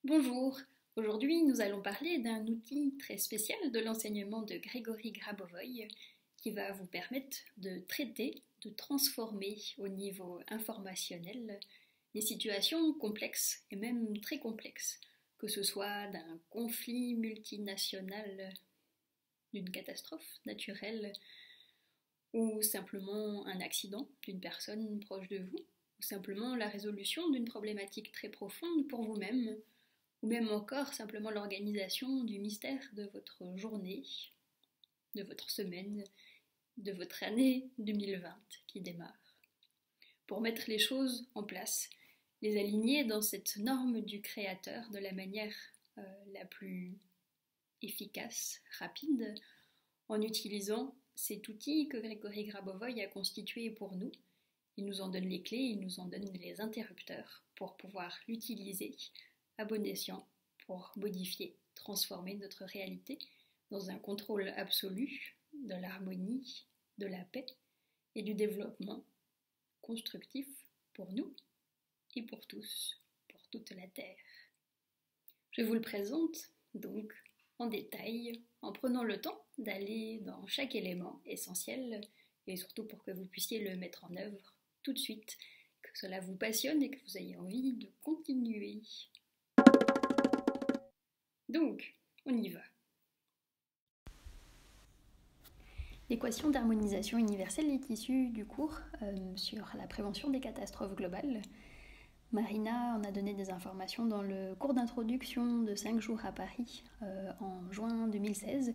Bonjour, aujourd'hui nous allons parler d'un outil très spécial de l'enseignement de Grégory Grabovoy qui va vous permettre de traiter, de transformer au niveau informationnel des situations complexes et même très complexes, que ce soit d'un conflit multinational, d'une catastrophe naturelle ou simplement un accident d'une personne proche de vous, ou simplement la résolution d'une problématique très profonde pour vous-même, ou même encore simplement l'organisation du mystère de votre journée, de votre semaine, de votre année 2020 qui démarre. Pour mettre les choses en place, les aligner dans cette norme du créateur de la manière la plus efficace, rapide, en utilisant cet outil que Grégory Grabovoy a constitué pour nous. Il nous en donne les clés, il nous en donne les interrupteurs pour pouvoir l'utiliser à bon escient pour modifier, transformer notre réalité dans un contrôle absolu de l'harmonie, de la paix et du développement constructif pour nous et pour tous, pour toute la Terre. Je vous le présente donc en détail, en prenant le temps d'aller dans chaque élément essentiel et surtout pour que vous puissiez le mettre en œuvre tout de suite, que cela vous passionne et que vous ayez envie de continuer. Donc, on y va. L'équation d'harmonisation universelle est issue du cours sur la prévention des catastrophes globales. Marina en a donné des informations dans le cours d'introduction de 5 jours à Paris en juin 2016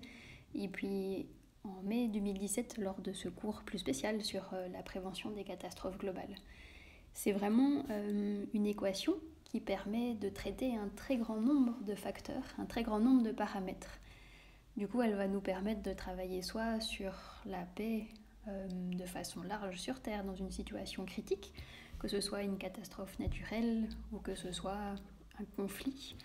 et puis en mai 2017 lors de ce cours plus spécial sur la prévention des catastrophes globales. C'est vraiment une équation qui permet de traiter un très grand nombre de facteurs, un très grand nombre de paramètres. Du coup, elle va nous permettre de travailler soit sur la paix de façon large sur Terre dans une situation critique, que ce soit une catastrophe naturelle ou que ce soit un conflit.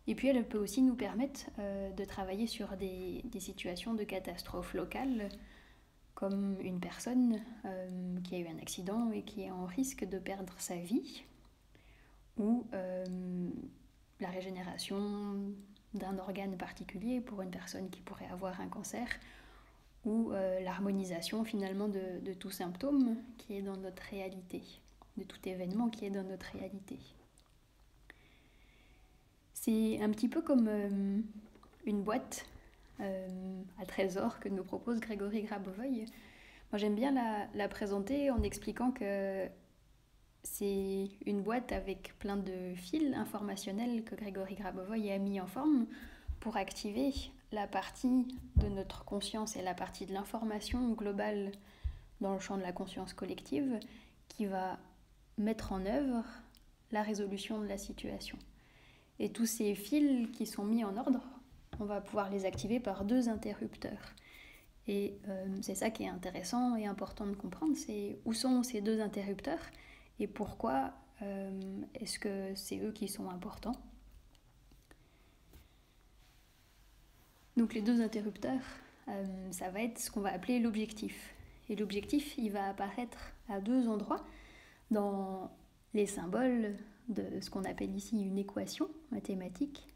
Et puis elle peut aussi nous permettre de travailler sur des situations de catastrophe locale, comme une personne qui a eu un accident et qui est en risque de perdre sa vie, ou la régénération d'un organe particulier pour une personne qui pourrait avoir un cancer, ou l'harmonisation finalement de tout symptôme qui est dans notre réalité, de tout événement qui est dans notre réalité. C'est un petit peu comme une boîte à trésors que nous propose Grégory Grabovoy. Moi j'aime bien la présenter en expliquant que c'est une boîte avec plein de fils informationnels que Grégory Grabovoy a mis en forme pour activer la partie de notre conscience et la partie de l'information globale dans le champ de la conscience collective qui va mettre en œuvre la résolution de la situation. Et tous ces fils qui sont mis en ordre, on va pouvoir les activer par 2 interrupteurs. Et c'est ça qui est intéressant et important de comprendre, c'est où sont ces 2 interrupteurs et pourquoi est-ce que c'est eux qui sont importants. Donc les 2 interrupteurs, ça va être ce qu'on va appeler l'objectif. Et l'objectif, il va apparaître à 2 endroits dans les symboles de ce qu'on appelle ici une équation mathématique.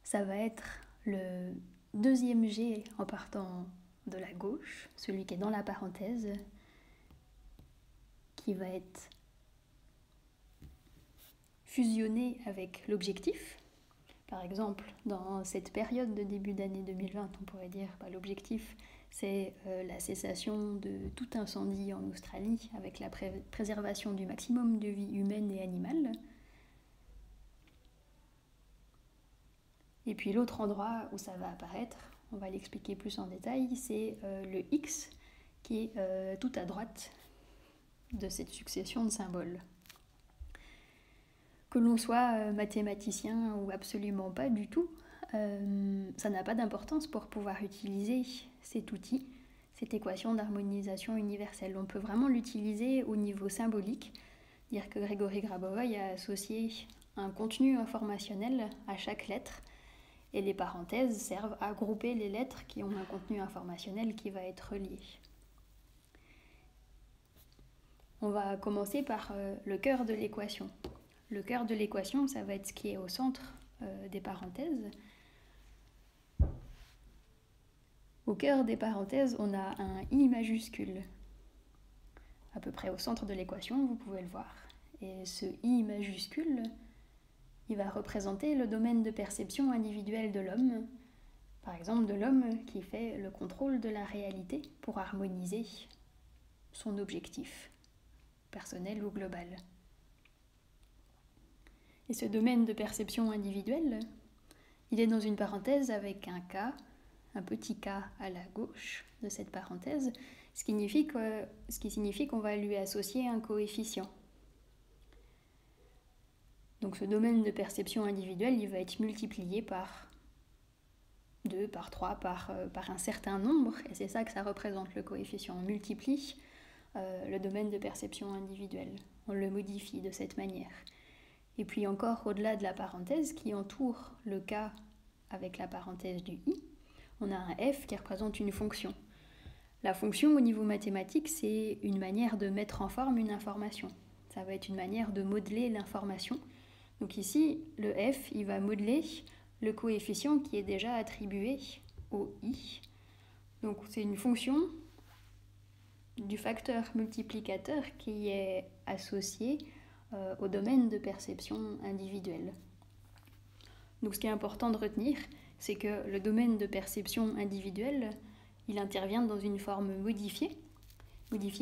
Ça va être le 2e jet en partant de la gauche, celui qui est dans la parenthèse, qui va être fusionné avec l'objectif. Par exemple, dans cette période de début d'année 2020, on pourrait dire l'objectif, c'est la cessation de tout incendie en Australie avec la préservation du maximum de vie humaine et animale. Et puis l'autre endroit où ça va apparaître, on va l'expliquer plus en détail, c'est le X qui est tout à droite de cette succession de symboles. Que l'on soit mathématicien ou absolument pas du tout, ça n'a pas d'importance pour pouvoir utiliser cet outil, cette équation d'harmonisation universelle. On peut vraiment l'utiliser au niveau symbolique, dire que Grégory Grabovoy a associé un contenu informationnel à chaque lettre, et les parenthèses servent à grouper les lettres qui ont un contenu informationnel qui va être relié. On va commencer par le cœur de l'équation. Le cœur de l'équation, ça va être ce qui est au centre des parenthèses. Au cœur des parenthèses, on a un I majuscule. À peu près au centre de l'équation, vous pouvez le voir. Et ce I majuscule, il va représenter le domaine de perception individuelle de l'homme. Par exemple, de l'homme qui fait le contrôle de la réalité pour harmoniser son objectif, personnel ou global. Et ce domaine de perception individuelle, il est dans une parenthèse avec un K, un petit K à la gauche de cette parenthèse, ce qui signifie qu'on va lui associer un coefficient. Donc ce domaine de perception individuelle, il va être multiplié par 2, par 3, par un certain nombre, et c'est ça que ça représente le coefficient. On multiplie le domaine de perception individuelle, on le modifie de cette manière. Et puis encore au-delà de la parenthèse qui entoure le K avec la parenthèse du I, on a un F qui représente une fonction. La fonction au niveau mathématique, c'est une manière de mettre en forme une information. Ça va être une manière de modeler l'information. Donc ici, le F, il va modeler le coefficient qui est déjà attribué au I. Donc c'est une fonction du facteur multiplicateur qui est associé au domaine de perception individuelle. Donc ce qui est important de retenir, c'est que le domaine de perception individuelle, il intervient dans une forme modifiée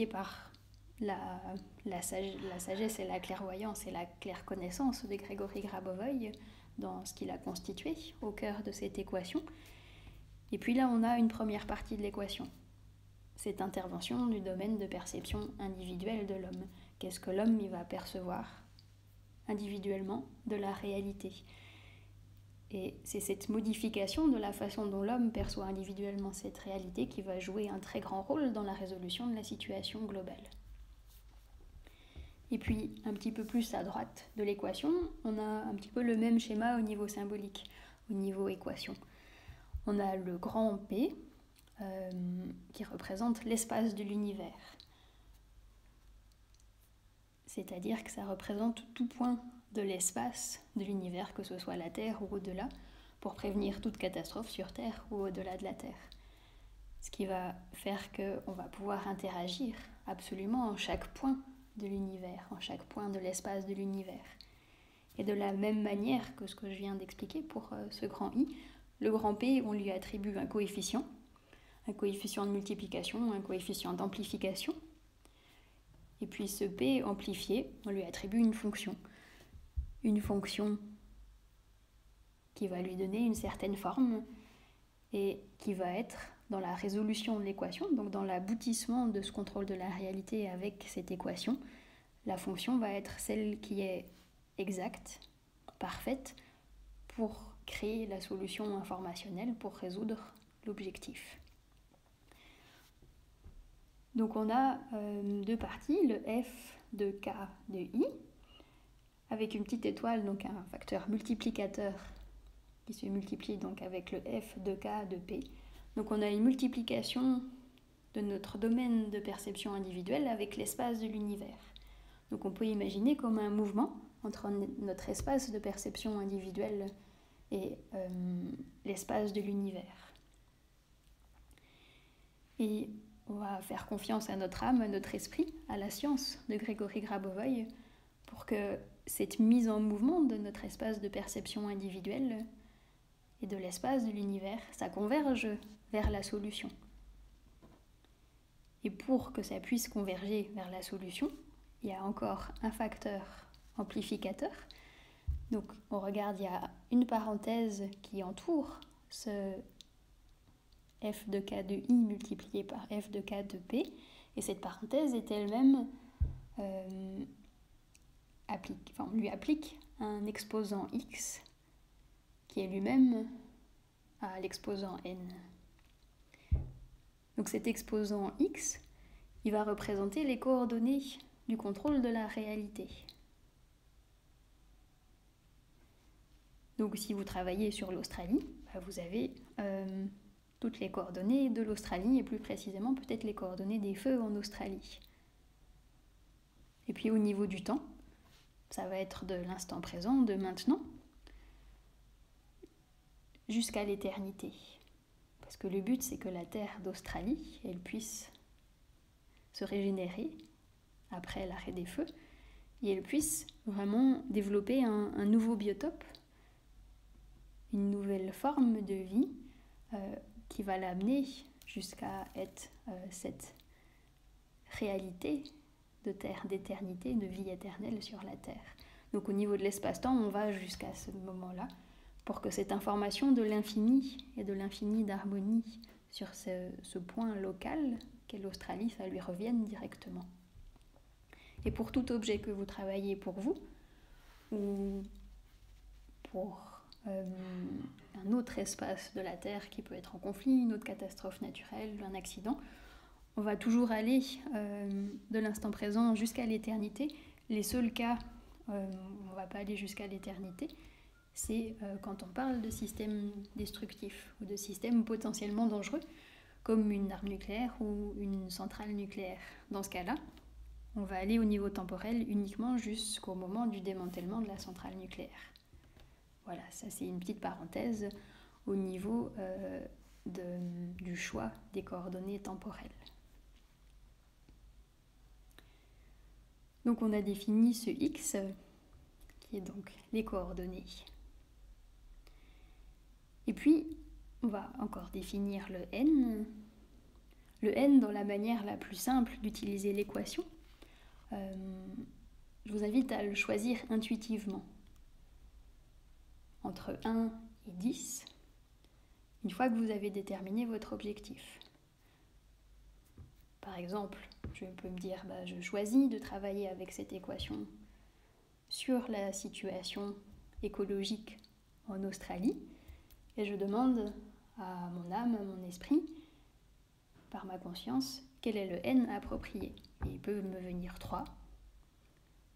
par la sagesse et la clairvoyance et la claire connaissance de Grégory Grabovoy dans ce qu'il a constitué au cœur de cette équation. Et puis là, on a une première partie de l'équation, cette intervention du domaine de perception individuelle de l'homme. Qu'est-ce que l'homme il va percevoir individuellement de la réalité ? Et c'est cette modification de la façon dont l'homme perçoit individuellement cette réalité qui va jouer un très grand rôle dans la résolution de la situation globale. Et puis, un petit peu plus à droite de l'équation, on a un petit peu le même schéma au niveau symbolique, au niveau équation. On a le grand P qui représente l'espace de l'univers. C'est-à-dire que ça représente tout point de l'espace de l'univers, que ce soit la Terre ou au-delà, pour prévenir toute catastrophe sur Terre ou au-delà de la Terre. Ce qui va faire qu'on va pouvoir interagir absolument en chaque point de l'univers, en chaque point de l'espace de l'univers. Et de la même manière que ce que je viens d'expliquer pour ce grand I, le grand P, on lui attribue un coefficient de multiplication, un coefficient d'amplification. Et puis ce P amplifié, on lui attribue une fonction qui va lui donner une certaine forme et qui va être dans la résolution de l'équation, donc dans l'aboutissement de ce contrôle de la réalité avec cette équation, la fonction va être celle qui est exacte, parfaite, pour créer la solution informationnelle, pour résoudre l'objectif. Donc on a deux parties, le F de K de I, avec une petite étoile, donc un facteur multiplicateur qui se multiplie donc avec le F de K de P. Donc on a une multiplication de notre domaine de perception individuelle avec l'espace de l'univers. Donc on peut imaginer comme un mouvement entre notre espace de perception individuelle et l'espace de l'univers. Et on va faire confiance à notre âme, à notre esprit, à la science de Grégory Grabovoy pour que cette mise en mouvement de notre espace de perception individuelle et de l'espace de l'univers, ça converge vers la solution. Et pour que ça puisse converger vers la solution, il y a encore un facteur amplificateur. Donc on regarde, il y a une parenthèse qui entoure ce F de K de I multiplié par F de K de P, et cette parenthèse est elle-même on lui applique un exposant X qui est lui-même à l'exposant N. Donc cet exposant X, il va représenter les coordonnées du contrôle de la réalité. Donc si vous travaillez sur l'Australie, vous avez toutes les coordonnées de l'Australie et plus précisément peut-être les coordonnées des feux en Australie. Et puis au niveau du temps, ça va être de l'instant présent, de maintenant, jusqu'à l'éternité. Parce que le but, c'est que la terre d'Australie, elle puisse se régénérer après l'arrêt des feux, et elle puisse vraiment développer un nouveau biotope, une nouvelle forme de vie qui va l'amener jusqu'à être cette réalité de terre, d'éternité, de vie éternelle sur la terre. Donc au niveau de l'espace-temps, on va jusqu'à ce moment-là pour que cette information de l'infini et de l'infini d'harmonie sur ce point local qu'est l'Australie, ça lui revienne directement. Et pour tout objet que vous travaillez pour vous, ou pour un autre espace de la Terre qui peut être en conflit, une autre catastrophe naturelle, un accident, on va toujours aller de l'instant présent jusqu'à l'éternité. Les seuls cas où on ne va pas aller jusqu'à l'éternité, c'est quand on parle de systèmes destructifs ou de systèmes potentiellement dangereux, comme une arme nucléaire ou une centrale nucléaire. Dans ce cas-là, on va aller au niveau temporel uniquement jusqu'au moment du démantèlement de la centrale nucléaire. Voilà, ça c'est une petite parenthèse au niveau du choix des coordonnées temporelles. Donc on a défini ce x, qui est donc les coordonnées. Et puis, on va encore définir le n. Le n dans la manière la plus simple d'utiliser l'équation. Je vous invite à le choisir intuitivement. Entre 1 et 10, une fois que vous avez déterminé votre objectif. Par exemple, je peux me dire, je choisis de travailler avec cette équation sur la situation écologique en Australie, et je demande à mon âme, à mon esprit, par ma conscience, quel est le n approprié. Et il peut me venir 3,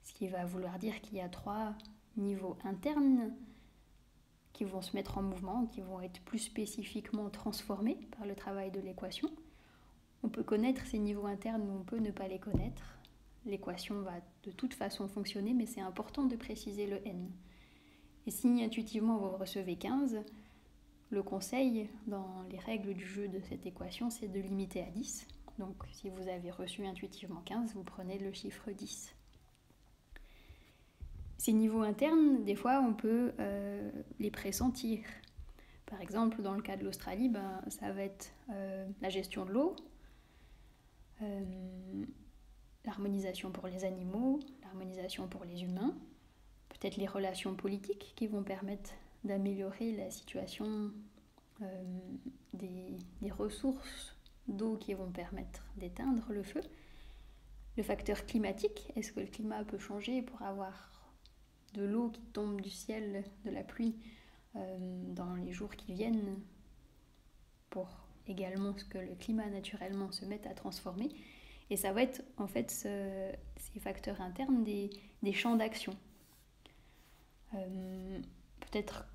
ce qui va vouloir dire qu'il y a 3 niveaux internes qui vont se mettre en mouvement, qui vont être plus spécifiquement transformés par le travail de l'équation. On peut connaître ces niveaux internes ou on peut ne pas les connaître. L'équation va de toute façon fonctionner, mais c'est important de préciser le n. Et si intuitivement vous recevez 15, le conseil dans les règles du jeu de cette équation, c'est de limiter à 10. Donc si vous avez reçu intuitivement 15, vous prenez le chiffre 10. Ces niveaux internes, des fois, on peut les pressentir. Par exemple, dans le cas de l'Australie, ça va être la gestion de l'eau, l'harmonisation pour les animaux, l'harmonisation pour les humains, peut-être les relations politiques qui vont permettre d'améliorer la situation des ressources d'eau qui vont permettre d'éteindre le feu. Le facteur climatique, est-ce que le climat peut changer pour avoir de l'eau qui tombe du ciel, de la pluie dans les jours qui viennent, pour également ce que le climat naturellement se mette à transformer. Et ça va être en fait ces facteurs internes des champs d'action. Peut-être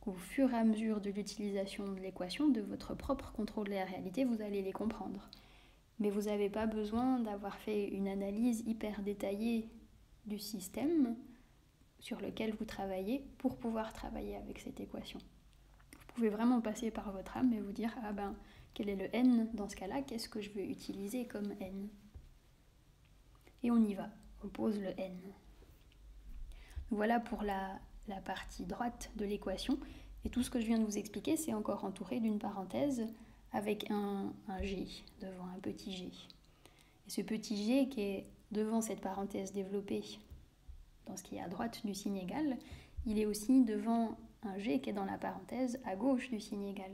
qu'au fur et à mesure de l'utilisation de l'équation, de votre propre contrôle de la réalité, vous allez les comprendre. Mais vous n'avez pas besoin d'avoir fait une analyse hyper détaillée du système sur lequel vous travaillez pour pouvoir travailler avec cette équation. Vous pouvez vraiment passer par votre âme et vous dire quel est le n dans ce cas-là, qu'est-ce que je veux utiliser comme n. Et on y va, on pose le n. Voilà pour la partie droite de l'équation. Et tout ce que je viens de vous expliquer, c'est encore entouré d'une parenthèse avec un g devant, un petit g. Et ce petit g qui est devant cette parenthèse développée dans ce qui est à droite du signe égal, il est aussi devant un g qui est dans la parenthèse à gauche du signe égal.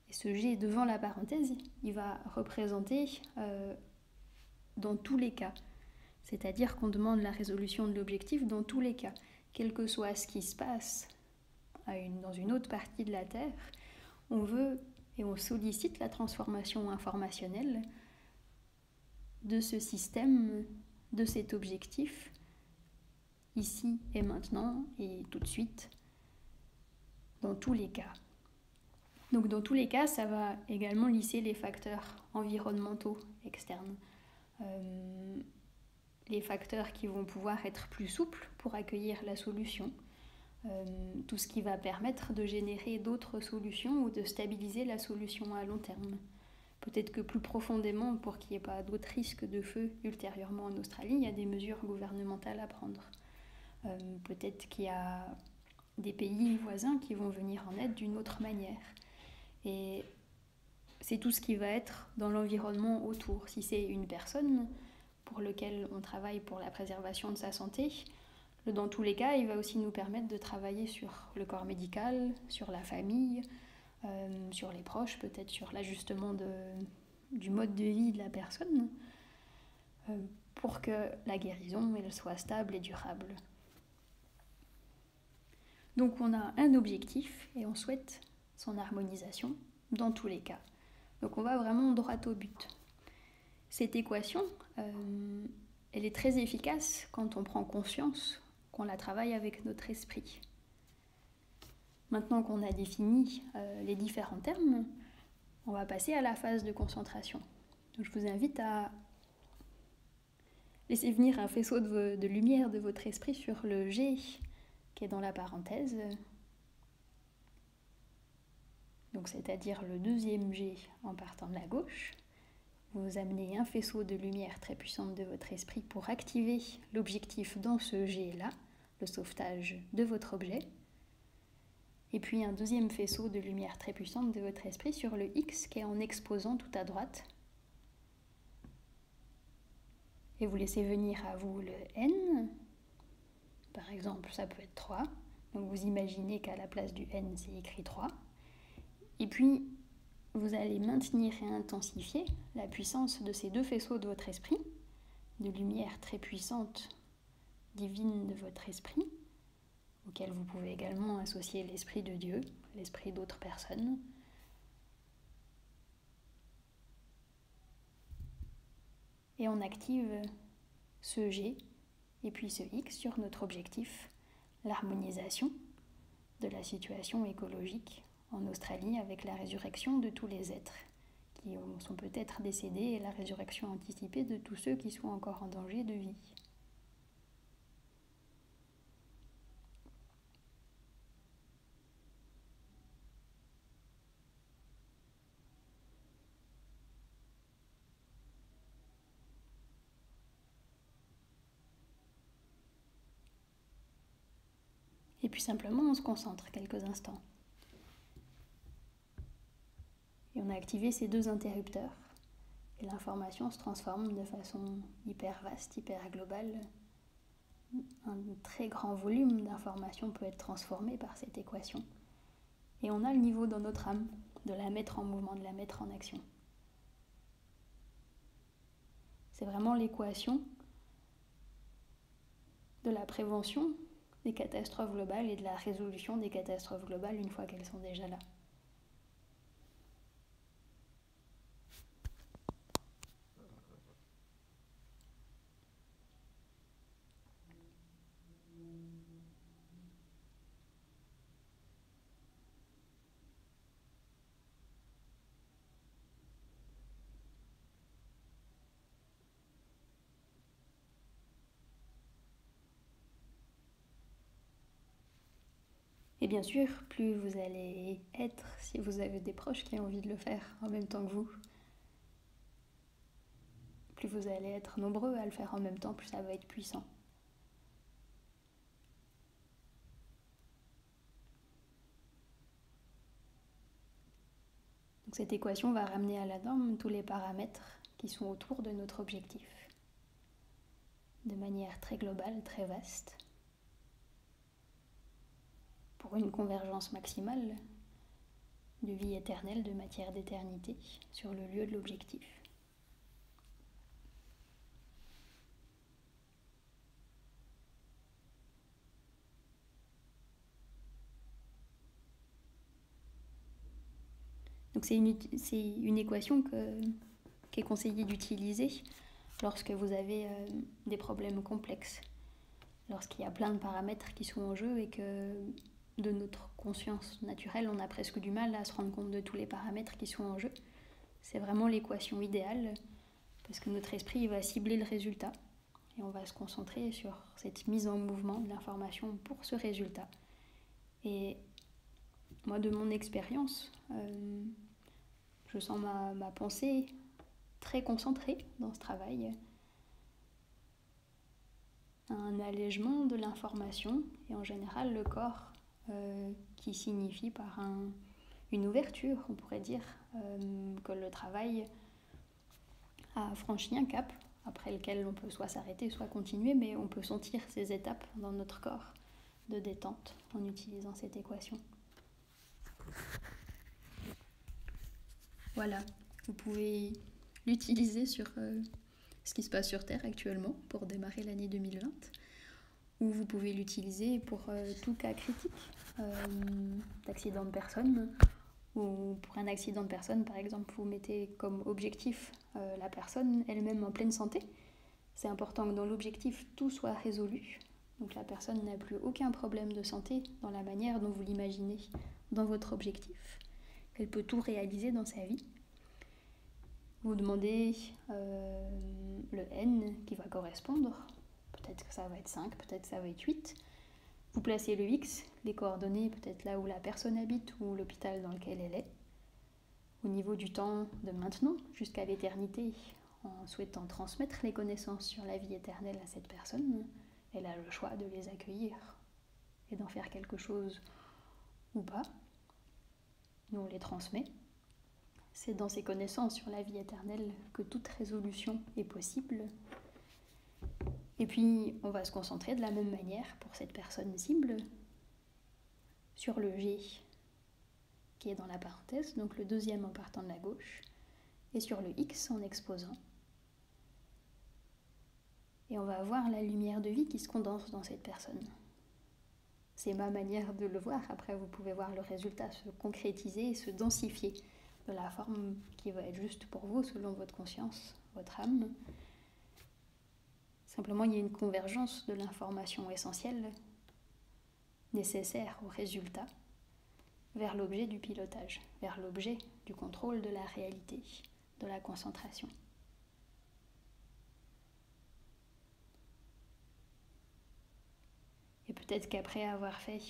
Et ce g devant la parenthèse, il va représenter dans tous les cas. C'est-à-dire qu'on demande la résolution de l'objectif dans tous les cas. Quel que soit ce qui se passe dans une autre partie de la Terre, on veut et on sollicite la transformation informationnelle de ce système, de cet objectif, ici et maintenant et tout de suite, dans tous les cas. Donc dans tous les cas, ça va également lisser les facteurs environnementaux externes. les facteurs qui vont pouvoir être plus souples pour accueillir la solution, tout ce qui va permettre de générer d'autres solutions ou de stabiliser la solution à long terme. Peut-être que plus profondément, pour qu'il n'y ait pas d'autres risques de feu ultérieurement en Australie, il y a des mesures gouvernementales à prendre. Peut-être qu'il y a des pays voisins qui vont venir en aide d'une autre manière. Et c'est tout ce qui va être dans l'environnement autour. Si c'est une personne pour laquelle on travaille pour la préservation de sa santé, dans tous les cas, il va aussi nous permettre de travailler sur le corps médical, sur la famille, sur les proches, peut-être sur l'ajustement du mode de vie de la personne, pour que la guérison elle soit stable et durable. Donc on a un objectif et on souhaite son harmonisation dans tous les cas. Donc on va vraiment droit au but. Cette équation, elle est très efficace quand on prend conscience qu'on la travaille avec notre esprit. Maintenant qu'on a défini les différents termes, on va passer à la phase de concentration. Donc je vous invite à laisser venir un faisceau de lumière de votre esprit sur le G qui est dans la parenthèse. Donc c'est-à-dire le deuxième G en partant de la gauche. Vous amenez un faisceau de lumière très puissante de votre esprit pour activer l'objectif dans ce G-là, le sauvetage de votre objet. Et puis un deuxième faisceau de lumière très puissante de votre esprit sur le X qui est en exposant tout à droite. Et vous laissez venir à vous le N. Par exemple, ça peut être 3. Donc vous imaginez qu'à la place du N, c'est écrit 3. Et puis, vous allez maintenir et intensifier la puissance de ces deux faisceaux de votre esprit, de lumière très puissante, divine de votre esprit, auquel vous pouvez également associer l'esprit de Dieu, l'esprit d'autres personnes. Et on active ce G et puis ce X sur notre objectif, l'harmonisation de la situation écologique en Australie avec la résurrection de tous les êtres qui sont peut-être décédés et la résurrection anticipée de tous ceux qui sont encore en danger de vie. Et puis simplement, on se concentre quelques instants. Et on a activé ces deux interrupteurs. Et l'information se transforme de façon hyper vaste, hyper globale. Un très grand volume d'informations peut être transformé par cette équation. Et on a le niveau dans notre âme de la mettre en mouvement, de la mettre en action. C'est vraiment l'équation de la prévention des catastrophes globales et de la résolution des catastrophes globales une fois qu'elles sont déjà là. Et bien sûr, plus vous allez être, si vous avez des proches qui ont envie de le faire en même temps que vous, plus vous allez être nombreux à le faire en même temps, plus ça va être puissant. Donc cette équation va ramener à la norme tous les paramètres qui sont autour de notre objectif, de manière très globale, très vaste, pour une convergence maximale de vie éternelle, de matière d'éternité, sur le lieu de l'objectif. Donc c'est une équation qui est conseillé d'utiliser lorsque vous avez des problèmes complexes, lorsqu'il y a plein de paramètres qui sont en jeu et que de notre conscience naturelle, on a presque du mal à se rendre compte de tous les paramètres qui sont en jeu. C'est vraiment l'équation idéale parce que notre esprit il va cibler le résultat et on va se concentrer sur cette mise en mouvement de l'information pour ce résultat. Et moi, de mon expérience, je sens ma pensée très concentrée dans ce travail. Un allègement de l'information et en général le corps qui signifie par une ouverture, on pourrait dire, que le travail a franchi un cap après lequel on peut soit s'arrêter, soit continuer, mais on peut sentir ces étapes dans notre corps de détente en utilisant cette équation. Voilà, vous pouvez l'utiliser sur ce qui se passe sur Terre actuellement pour démarrer l'année 2020, ou vous pouvez l'utiliser pour tout cas critique, d'accident de personne, ou pour un accident de personne par exemple, vous mettez comme objectif la personne elle-même en pleine santé. C'est important que dans l'objectif tout soit résolu, donc la personne n'a plus aucun problème de santé dans la manière dont vous l'imaginez dans votre objectif. Elle peut tout réaliser dans sa vie. Vous demandez le N qui va correspondre. Peut-être que ça va être 5, peut-être que ça va être 8. Vous placez le X, les coordonnées, peut-être là où la personne habite ou l'hôpital dans lequel elle est. Au niveau du temps de maintenant jusqu'à l'éternité, en souhaitant transmettre les connaissances sur la vie éternelle à cette personne, elle a le choix de les accueillir et d'en faire quelque chose ou pas. Nous, on les transmet. C'est dans ces connaissances sur la vie éternelle que toute résolution est possible. Et puis, on va se concentrer de la même manière pour cette personne cible sur le G qui est dans la parenthèse, donc le deuxième en partant de la gauche, et sur le X en exposant. Et on va voir la lumière de vie qui se condense dans cette personne. C'est ma manière de le voir. Après, vous pouvez voir le résultat se concrétiser et se densifier de la forme qui va être juste pour vous, selon votre conscience, votre âme. Simplement, il y a une convergence de l'information essentielle nécessaire au résultat vers l'objet du pilotage, vers l'objet du contrôle de la réalité, de la concentration. Et peut-être qu'après avoir fait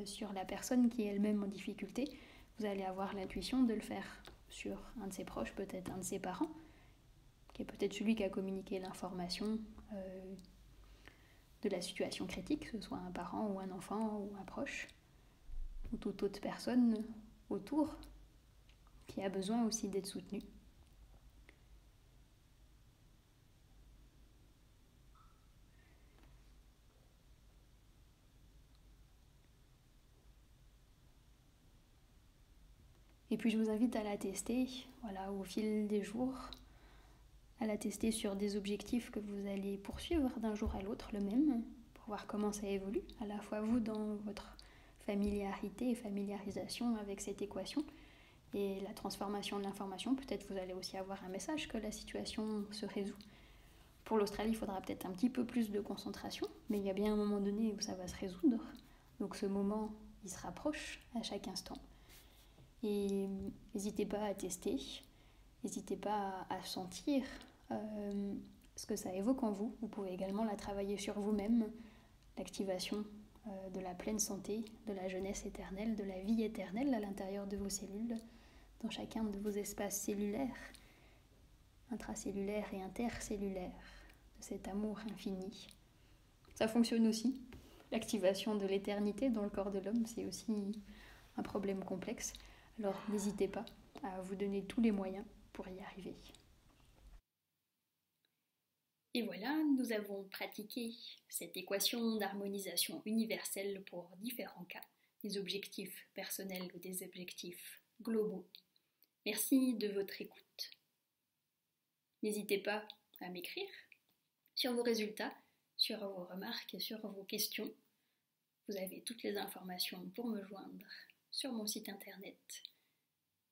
sur la personne qui est elle-même en difficulté, vous allez avoir l'intuition de le faire sur un de ses proches, peut-être un de ses parents, qui est peut-être celui qui a communiqué l'information de la situation critique, que ce soit un parent ou un enfant ou un proche, ou toute autre personne autour qui a besoin aussi d'être soutenue. Et puis je vous invite à la tester, voilà, au fil des jours, à la tester sur des objectifs que vous allez poursuivre d'un jour à l'autre, le même, pour voir comment ça évolue, à la fois vous dans votre familiarité et familiarisation avec cette équation, et la transformation de l'information. Peut-être vous allez aussi avoir un message que la situation se résout. Pour l'Australie, il faudra peut-être un petit peu plus de concentration, mais il y a bien un moment donné où ça va se résoudre. Donc ce moment, il se rapproche à chaque instant. Et n'hésitez pas à tester, n'hésitez pas à sentir ce que ça évoque en vous. Vous pouvez également la travailler sur vous-même, l'activation de la pleine santé, de la jeunesse éternelle, de la vie éternelle à l'intérieur de vos cellules, dans chacun de vos espaces cellulaires, intracellulaires et intercellulaires, de cet amour infini. Ça fonctionne aussi. L'activation de l'éternité dans le corps de l'homme, c'est aussi un problème complexe. Alors n'hésitez pas à vous donner tous les moyens pour y arriver. Et voilà, nous avons pratiqué cette équation d'harmonisation universelle pour différents cas, des objectifs personnels ou des objectifs globaux. Merci de votre écoute. N'hésitez pas à m'écrire sur vos résultats, sur vos remarques et sur vos questions. Vous avez toutes les informations pour me joindre sur mon site internet.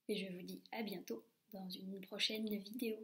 Et je vous dis à bientôt dans une prochaine vidéo.